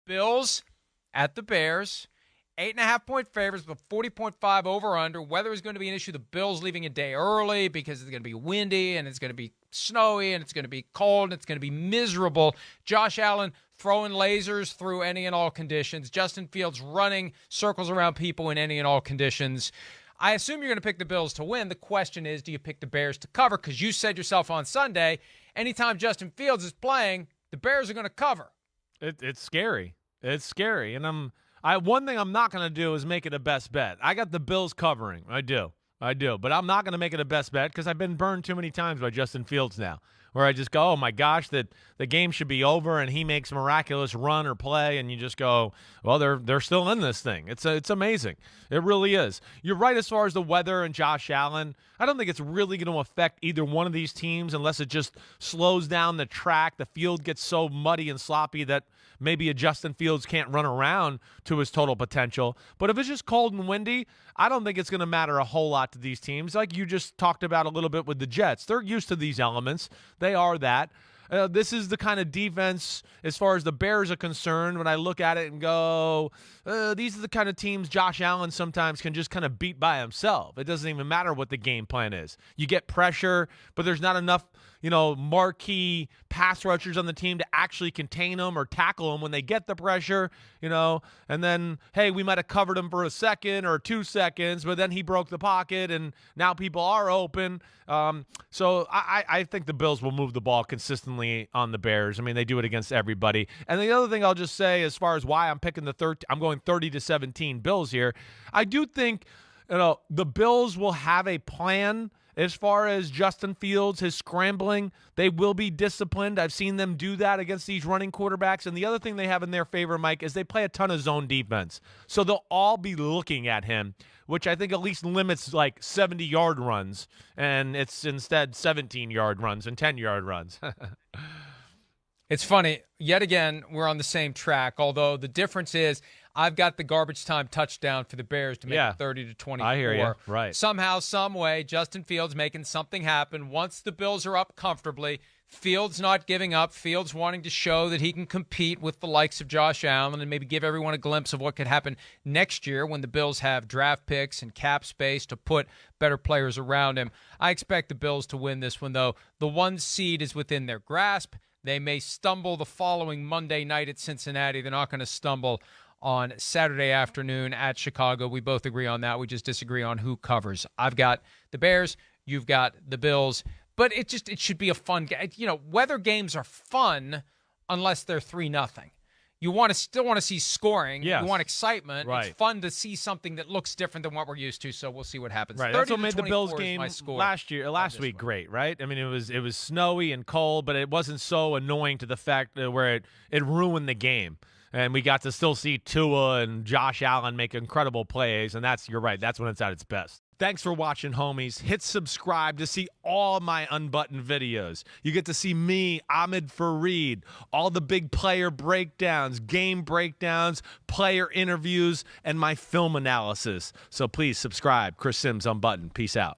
Bills at the Bears. 8.5-point favorites with 40.5 over-under. Weather is going to be an issue. The Bills leaving a day early because it's going to be windy and it's going to be snowy and it's going to be cold and it's going to be miserable. Josh Allen throwing lasers through any and all conditions. Justin Fields running circles around people in any and all conditions. I assume you're going to pick the Bills to win. The question is, do you pick the Bears to cover? Because you said yourself on Sunday, anytime Justin Fields is playing, the Bears are going to cover. It's scary. It's scary. And one thing I'm not going to do is make it a best bet. I got the Bills covering. I do. But I'm not going to make it a best bet because I've been burned too many times by Justin Fields now, where I just go, oh, my gosh, that the game should be over, and he makes a miraculous run or play, and you just go, well, they're still in this thing. It's amazing. It really is. You're right as far as the weather and Josh Allen. I don't think it's really going to affect either one of these teams unless it just slows down the track. The field gets so muddy and sloppy that maybe a Justin Fields can't run around to his total potential. But if it's just cold and windy, I don't think it's going to matter a whole lot to these teams. Like you just talked about a little bit with the Jets. They're used to these elements. They are that. This is the kind of defense, as far as the Bears are concerned, when I look at it and go, these are the kind of teams Josh Allen sometimes can just kind of beat by himself. It doesn't even matter what the game plan is. You get pressure, but there's not enough, marquee pass rushers on the team to actually contain them or tackle them when they get the pressure, and then, hey, we might have covered him for a second or 2 seconds, but then he broke the pocket and now people are open. So I think the Bills will move the ball consistently on the Bears. I mean, they do it against everybody. And the other thing I'll just say as far as why I'm picking I'm going 30-17 Bills here. I do think, the Bills will have a plan. As far as Justin Fields, his scrambling, they will be disciplined. I've seen them do that against these running quarterbacks. And the other thing they have in their favor, Mike, is they play a ton of zone defense. So they'll all be looking at him, which I think at least limits like 70-yard runs. And it's instead 17-yard runs and 10-yard runs. It's funny. Yet again, we're on the same track, although the difference is I've got the garbage time touchdown for the Bears to make it 30-24. I hear you. Right. Somehow, some way, Justin Fields making something happen. Once the Bills are up comfortably, Fields not giving up, Fields wanting to show that he can compete with the likes of Josh Allen and maybe give everyone a glimpse of what could happen next year when the Bills have draft picks and cap space to put better players around him. I expect the Bills to win this one, though. The 1 seed is within their grasp. They may stumble the following Monday night at Cincinnati. They're not going to stumble on Saturday afternoon at Chicago. We both agree on that. We just disagree on who covers. I've got the Bears. You've got the Bills. But it should be a fun game. Weather games are fun unless they're 3-0. You still want to see scoring. Yes. You want excitement. Right. It's fun to see something that looks different than what we're used to, so we'll see what happens. Right. That's what made the Bills game last week one. great, right? I mean, it was snowy and cold, but it wasn't so annoying to the fact where it ruined the game. And we got to still see Tua and Josh Allen make incredible plays, and you're right, that's when it's at its best. Thanks for watching, homies. Hit subscribe to see all my unbuttoned videos. You get to see me, Ahmed Fareed, all the big player breakdowns, game breakdowns, player interviews, and my film analysis. So please subscribe. Chris Simms Unbuttoned. Peace out.